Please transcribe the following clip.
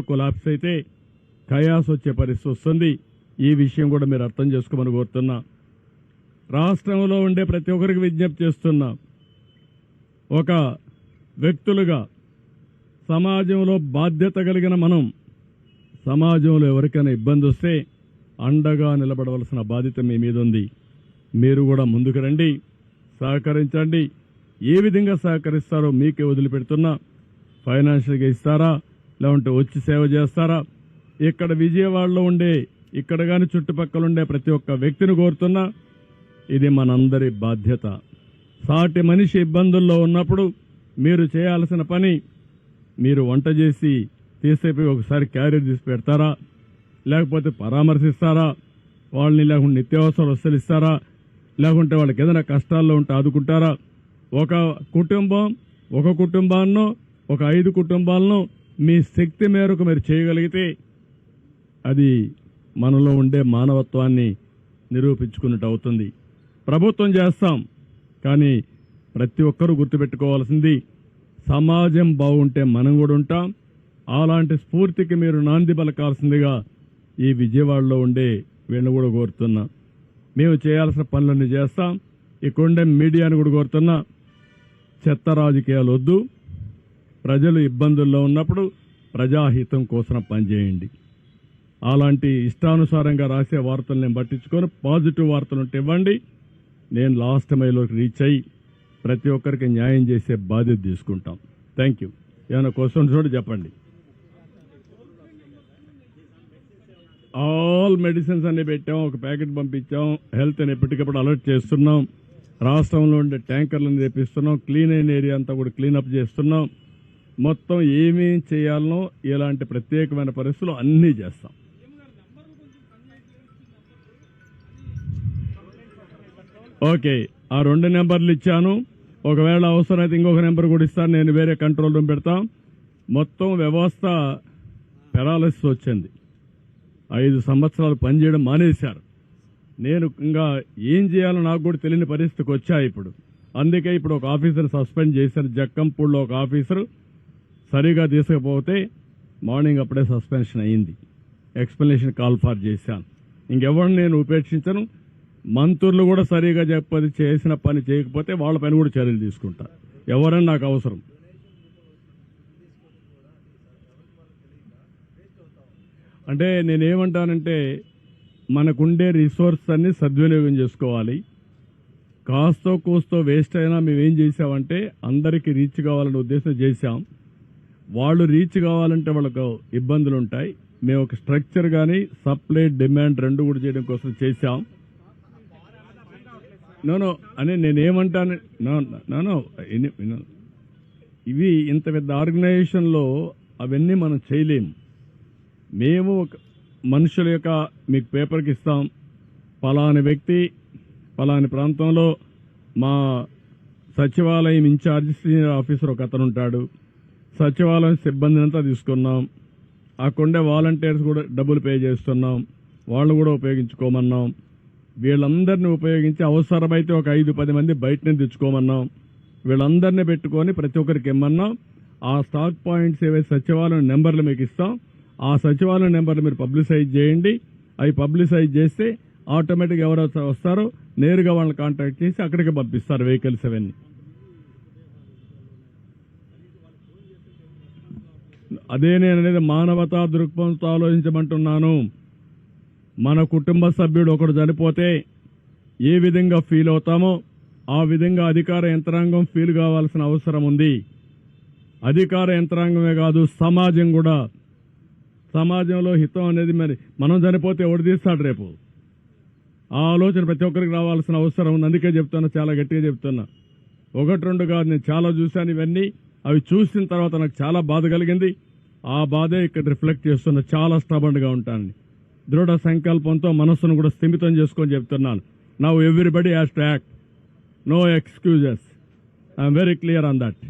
Collapse అయితే chaos వచ్చే పరిస్థితి వస్తుంది. ఈ విషయం కూడా మీరు అర్థం చేసుకోమని కోరుతున్నా. రాష్ట్రంలో ఉండే ప్రతి ఒక్కరికి విజ్ఞప్తి చేస్తున్నా, ఒక వ్యక్తులుగా సమాజంలో బాధ్యత కలిగిన మనం సమాజంలో ఎవరికైనా ఇబ్బంది వస్తే అండగా నిలబడవలసిన బాధ్యత మీ మీద ఉంది. మీరు కూడా ముందుకు రండి, సహకరించండి. ఏ విధంగా సహకరిస్తారో మీకే వదిలిపెడుతున్నా. ఫైనాన్షియల్గా ఇస్తారా, లేకుంటే వచ్చి సేవ చేస్తారా? ఇక్కడ విజయవాడలో ఉండే, ఇక్కడ కానీ చుట్టుపక్కల ఉండే ప్రతి ఒక్క వ్యక్తిని కోరుతున్నా, ఇది మనందరి బాధ్యత. సాటి మనిషి ఇబ్బందుల్లో ఉన్నప్పుడు మీరు చేయాల్సిన పని, మీరు వంట చేసి తీసేపోయి ఒకసారి క్యారియర్ తీసి పెడతారా, లేకపోతే పరామర్శిస్తారా, వాళ్ళని లేకుంటే నిత్యావసర వస్తువులు ఇస్తారా, లేకుంటే వాళ్ళకి ఏదైనా కష్టాల్లో ఉంటే ఆదుకుంటారా? ఒక కుటుంబాన్నో ఒక 5 కుటుంబాలను మీ శక్తి మేరకు మీరు చేయగలిగితే అది మనలో ఉండే మానవత్వాన్ని నిరూపించుకున్నట్టు అవుతుంది. ప్రభుత్వం చేస్తాం, కానీ ప్రతి ఒక్కరూ గుర్తుపెట్టుకోవాల్సింది, సమాజం బాగుంటే మనం కూడా ఉంటాం. అలాంటి స్ఫూర్తికి మీరు నాంది పలకాల్సిందిగా ఈ విజయవాడలో ఉండే వీళ్ళని కూడా కోరుతున్నా. మేము చేయాల్సిన పనులన్నీ చేస్తాం. ఇక్కడుండే మీడియాను కూడా కోరుతున్నా, చెత్త రాజకీయాలు వద్దు. ప్రజలు ఇబ్బందుల్లో ఉన్నప్పుడు ప్రజాహితం కోసం పనిచేయండి. అలాంటి ఇష్టానుసారంగా రాసే వార్తలు నేను పట్టించుకొని పాజిటివ్ వార్తలు ఉంటే ఇవ్వండి. నేను లాస్ట్ మైలోకి రీచ్ అయ్యి ప్రతి ఒక్కరికి న్యాయం చేసే బాధ్యత తీసుకుంటాం. Thank you. ఏమైనా క్వశ్చన్స్ కూడా చెప్పండి. ఆల్ మెడిసిన్స్ అన్ని పెట్టాం, ఒక ప్యాకెట్ పంపించాం. హెల్త్ అని ఎప్పటికప్పుడు అలర్ట్ చేస్తున్నాం. రాష్ట్రంలో ఉండే ట్యాంకర్లను తెప్పిస్తున్నాం. క్లీన్ అయిన ఏరియా అంతా కూడా క్లీనప్ చేస్తున్నాం. మొత్తం ఏమేం చేయాలనో ఇలాంటి ప్రత్యేకమైన పరిస్థితులు అన్నీ చేస్తాం. ఓకే, ఆ 2 నెంబర్లు ఇచ్చాను. ఒకవేళ అవసరమైతే ఇంకొక నెంబర్ కూడా ఇస్తాను. నేను వేరే కంట్రోల్ రూమ్ పెడతాం. మొత్తం వ్యవస్థ పెరాలసిస్ వచ్చింది. 5 సంవత్సరాలు పనిచేయడం మానేశారు. నేను ఇంకా ఏం చేయాలో నాకు కూడా తెలియని పరిస్థితికి వచ్చా ఇప్పుడు. అందుకే ఇప్పుడు ఒక ఆఫీసర్ సస్పెండ్ చేశారు. జక్కంపూడిలో ఒక ఆఫీసరు సరిగా తీసుకుపోతే మార్నింగ్ అప్పుడే సస్పెన్షన్ అయింది. ఎక్స్ప్లెనేషన్ కాల్ ఫార్ చేశాను. ఇంకెవరిని నేను ఉపేక్షించను. మంత్రులు కూడా సరిగా చెప్పది చేసిన పని చేయకపోతే వాళ్ళ పైన కూడా చర్యలు తీసుకుంటా. ఎవరని నాకు అవసరం. అంటే నేనేమంటానంటే, మనకుండే రిసోర్స్ అన్ని సద్వినియోగం చేసుకోవాలి. కాస్తో కూస్తో వేస్ట్ అయినా మేమేం చేసామంటే అందరికీ రీచ్ కావాలనే ఉద్దేశం చేశాం. వాళ్ళు రీచ్ కావాలంటే వాళ్ళకు ఇబ్బందులు ఉంటాయి. మేము ఒక స్ట్రక్చర్ కానీ సప్లై డిమాండ్ 2 కూడా చేయడం కోసం చేశాం. నో అని నేనేమంటాను, ఇవి ఇంత పెద్ద ఆర్గనైజేషన్లో అవన్నీ మనం చేయలేము. మేము ఒక మనుషుల యొక్క మీకు పేపర్కి ఇస్తాం, పలాని వ్యక్తి పలాని ప్రాంతంలో మా సచివాలయం ఇన్ఛార్జ్ సీనియర్ ఆఫీసర్ ఒక అతను ఉంటాడు. సచివాలయం సిబ్బందిని అంతా తీసుకున్నాం. ఆ కొండే వాలంటీర్స్ కూడా డబ్బులు పే చేస్తున్నాం. వాళ్ళు కూడా ఉపయోగించుకోమన్నాం. వీళ్ళందరినీ ఉపయోగించి అవసరమైతే ఒక 5-10 మంది బయటనే తెచ్చుకోమన్నాం. వీళ్ళందరినీ పెట్టుకొని ప్రతి ఒక్కరికి ఇమ్మన్నాం. ఆ స్టాక్ పాయింట్స్ ఏవైతే సచివాలయం నెంబర్లు మీకు ఇస్తాం, ఆ సచివాలయం నెంబర్లు మీరు పబ్లిసైజ్ చేయండి. అవి పబ్లిసైజ్ చేస్తే ఆటోమేటిక్గా ఎవరైతే వస్తారో నేరుగా వాళ్ళని కాంటాక్ట్ చేసి అక్కడికి పంపిస్తారు వెహికల్స్ అవన్నీ. అదే నేను అనేది మానవతా దృక్పథంతో ఆలోచించమంటున్నాను. మన కుటుంబ సభ్యుడు ఒకడు చనిపోతే ఏ విధంగా ఫీల్ అవుతామో ఆ విధంగా అధికార యంత్రాంగం ఫీల్ కావాల్సిన అవసరం ఉంది. అధికార యంత్రాంగమే కాదు, సమాజం కూడా. సమాజంలో హితం అనేది మరి మనం చనిపోతే ఎవడు తీస్తాడు రేపు? ఆ ఆలోచన ప్రతి ఒక్కరికి రావాల్సిన అవసరం ఉంది. అందుకే చెప్తున్నా, చాలా గట్టిగా చెప్తున్నా. 1-2 కాదు, నేను చాలా చూశాను ఇవన్నీ. అవి చూసిన తర్వాత నాకు చాలా బాధ కలిగింది. ఆ బాధే ఇక్కడ రిఫ్లెక్ట్ చేస్తున్నా. చాలా స్టబర్న్గా ఉంటాను. దృఢ సంకల్పంతో మనస్సును కూడా స్థిమితం చేసుకొని చెప్తున్నాను. Now everybody has to act. No excuses. I'm very clear on that.